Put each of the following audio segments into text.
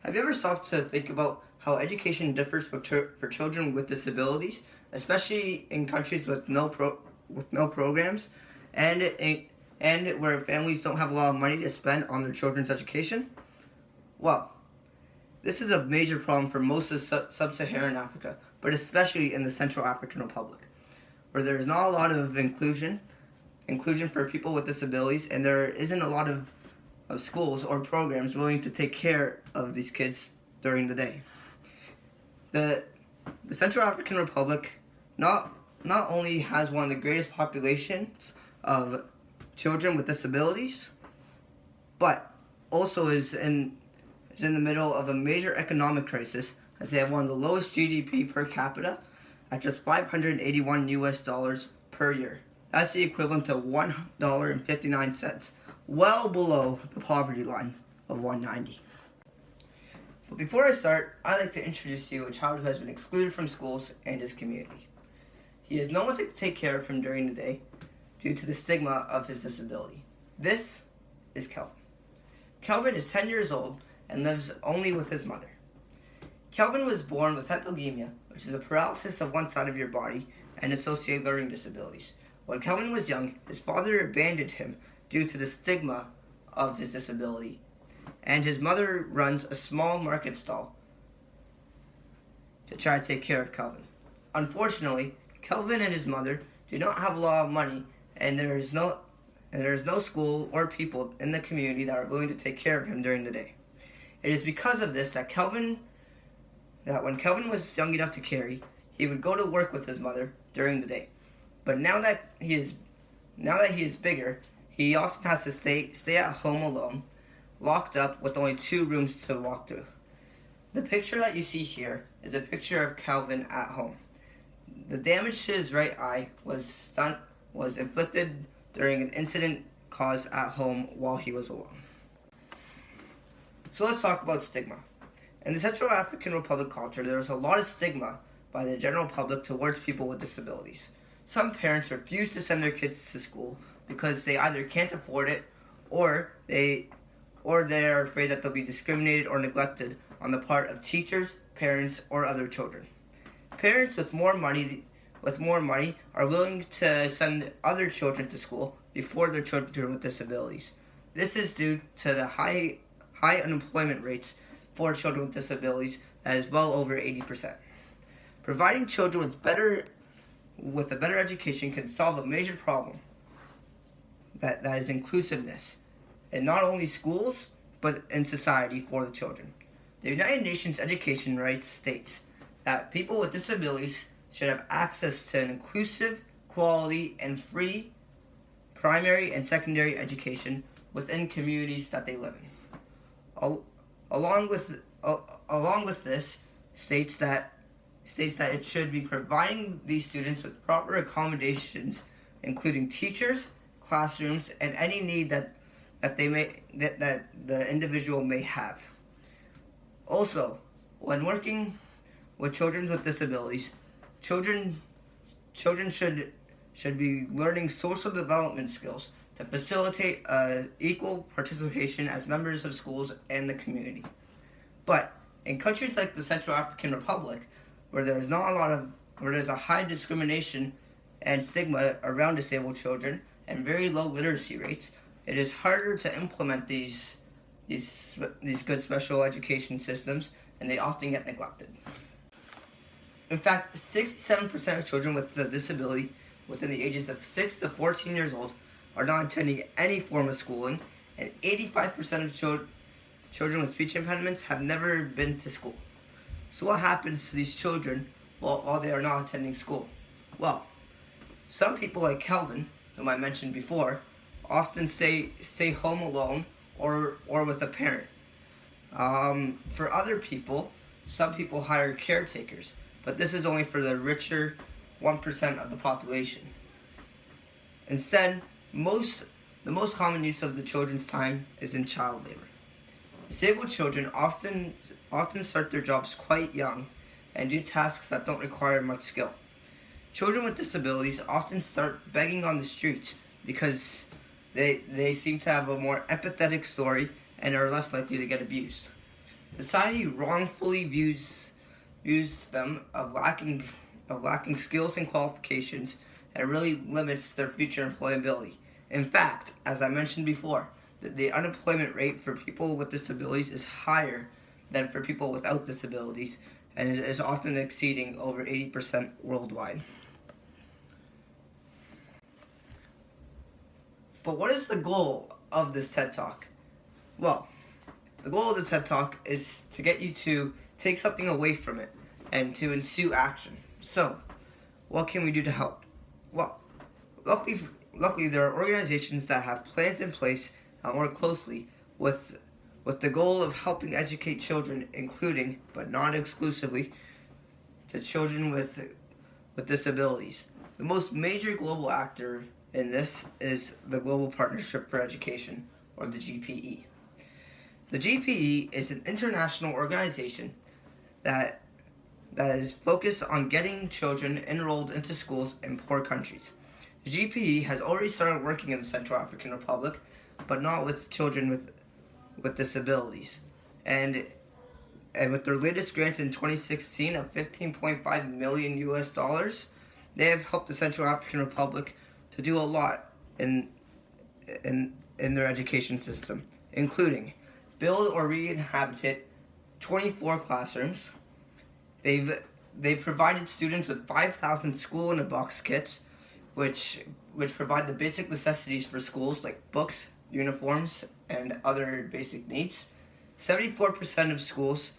Have you ever stopped to think about how education differs for children with disabilities, especially in countries with no programs, and where families don't have a lot of money to spend on their children's education? Well, this is a major problem for most of sub-Saharan Africa, but especially in the Central African Republic, where there is not a lot of inclusion for people with disabilities, and there isn't a lot of schools or programs willing to take care of these kids during the day. The Central African Republic not only has one of the greatest populations of children with disabilities, but also is in the middle of a major economic crisis, as they have one of the lowest GDP per capita at just $581 per year. That's the equivalent to $1.59, well below the poverty line of $1.90. But before I start, I'd like to introduce to you a child who has been excluded from schools and his community. He has no one to take care of him during the day due to the stigma of his disability. This is Kelvin. Kelvin is 10 years old and lives only with his mother. Kelvin was born with hypogemia, which is a paralysis of one side of your body and associated learning disabilities. When Kelvin was young, his father abandoned him due to the stigma of his disability, and his mother runs a small market stall to try to take care of Kelvin. Unfortunately, Kelvin and his mother do not have a lot of money, and there is no school or people in the community that are willing to take care of him during the day. It is because of this that when Kelvin was young enough to carry, he would go to work with his mother during the day. But now that he is bigger, he often has to stay at home alone, locked up with only 2 rooms to walk through. The picture that you see here is a picture of Kelvin at home. The damage to his right eye was inflicted during an incident caused at home while he was alone. So let's talk about stigma. In the Central African Republic culture, there is a lot of stigma by the general public towards people with disabilities. Some parents refuse to send their kids to school because they either can't afford it or they are afraid that they'll be discriminated or neglected on the part of teachers, parents, or other children. Parents with more money are willing to send other children to school before their children with disabilities. This is due to the high unemployment rates for children with disabilities that is well over 80%. Providing children with a better education can solve a major problem that is inclusiveness in not only schools but in society for the children. The United Nations Education Rights states that people with disabilities should have access to an inclusive, quality, and free primary and secondary education within communities that they live in. Along with this, states that it should be providing these students with proper accommodations, including teachers, classrooms, and any need that the individual may have. Also, when working with children with disabilities, children should be learning social development skills to facilitate equal participation as members of schools and the community. But in countries like the Central African Republic, where there's a high discrimination and stigma around disabled children and very low literacy rates, it is harder to implement these good special education systems, and they often get neglected. In fact, 67% of children with a disability within the ages of 6 to 14 years old are not attending any form of schooling, and 85% of children with speech impediments have never been to school. So what happens to these children while they are not attending school? Well, some people like Kelvin, whom I mentioned before, often stay home alone or with a parent. For other people, some people hire caretakers, but this is only for the richer 1% of the population. Instead, the most common use of the children's time is in child labor. Disabled children often start their jobs quite young and do tasks that don't require much skill. Children with disabilities often start begging on the streets because they seem to have a more empathetic story and are less likely to get abused. Society wrongfully views them of lacking skills and qualifications, and really limits their future employability. In fact, as I mentioned before, the unemployment rate for people with disabilities is higher than for people without disabilities, and it is often exceeding over 80% worldwide. But what is the goal of this TED Talk? Well, the goal of the TED Talk is to get you to take something away from it and to ensue action. So, what can we do to help? Well, luckily there are organizations that have plans in place and work closely with the goal of helping educate children, including, but not exclusively, to children with disabilities. The most major global actor in this is the Global Partnership for Education, or the GPE. The GPE is an international organization that is focused on getting children enrolled into schools in poor countries. The GPE has already started working in the Central African Republic, but not with children with disabilities. And with their latest grant in 2016 of $15.5 million US, they have helped the Central African Republic to do a lot in their education system, including build or re-inhabit 24 classrooms. They've provided students with 5,000 school-in-a-box kits, which provide the basic necessities for schools like books, uniforms, and other basic needs. 74% of schools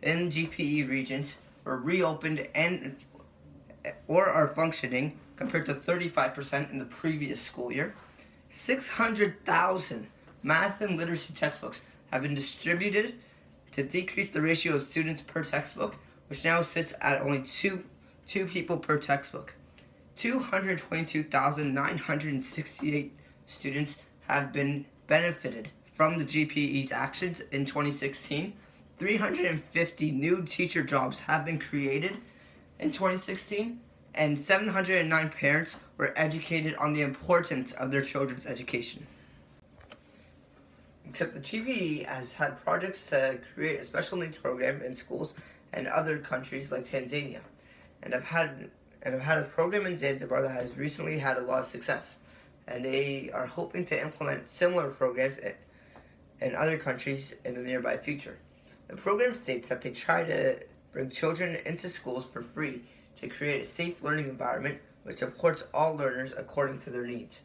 in GPE regions were reopened or are functioning, compared to 35% in the previous school year. 600,000 math and literacy textbooks have been distributed to decrease the ratio of students per textbook, which now sits at only two people per textbook. 222,968 students have been benefited from the GPE's actions in 2016. 350 new teacher jobs have been created in 2016, and 709 parents were educated on the importance of their children's education. Except the GPE has had projects to create a special needs program in schools and other countries like Tanzania, and have had a program in Zanzibar that has recently had a lot of success, and they are hoping to implement similar programs in other countries in the nearby future. The program states that they try to bring children into schools for free to create a safe learning environment which supports all learners according to their needs.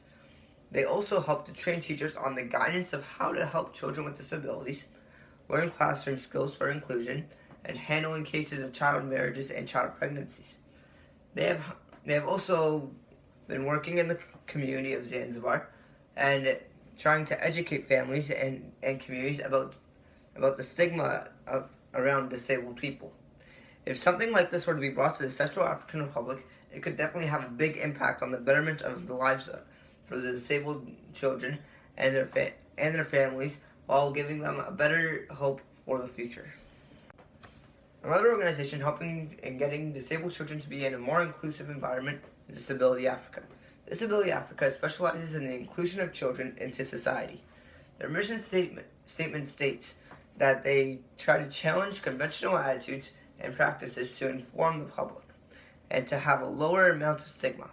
They also help to train teachers on the guidance of how to help children with disabilities, learn classroom skills for inclusion, and handling cases of child marriages and child pregnancies. They have also been working in the community of Zanzibar and trying to educate families and communities about the stigma around disabled people. If something like this were to be brought to the Central African Republic, it could definitely have a big impact on the betterment of the lives for the disabled children and their families, while giving them a better hope for the future. Another organization helping in getting disabled children to be in a more inclusive environment is Disability Africa. Disability Africa specializes in the inclusion of children into society. Their mission statement states that they try to challenge conventional attitudes and practices to inform the public and to have a lower amount of stigma.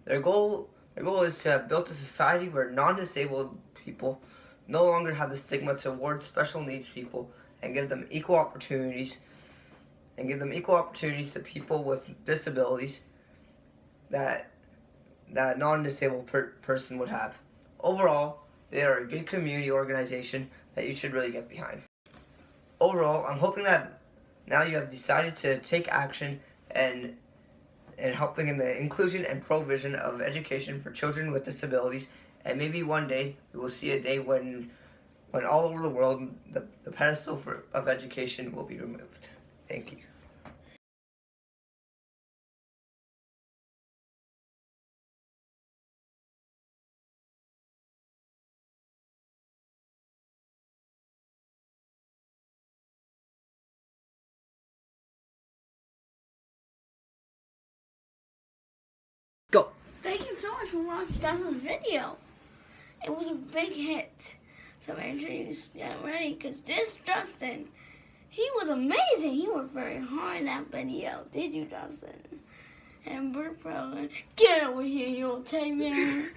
Their goal is to have built a society where non-disabled people no longer have the stigma towards special needs people, and give them equal opportunities to people with disabilities that non-disabled person would have. Overall, they are a good community organization that you should really get behind. Overall, I'm hoping that now you have decided to take action and helping in the inclusion and provision of education for children with disabilities, and maybe one day we will see a day when all over the world the pedestal of education will be removed. Thank you. Go. Thank you so much for watching Justin's video. It was a big hit. So make sure you get ready, because this Justin He was amazing. He worked very hard in that video. Did you, Dawson? And Bert Frozen, get over here, you old tight man.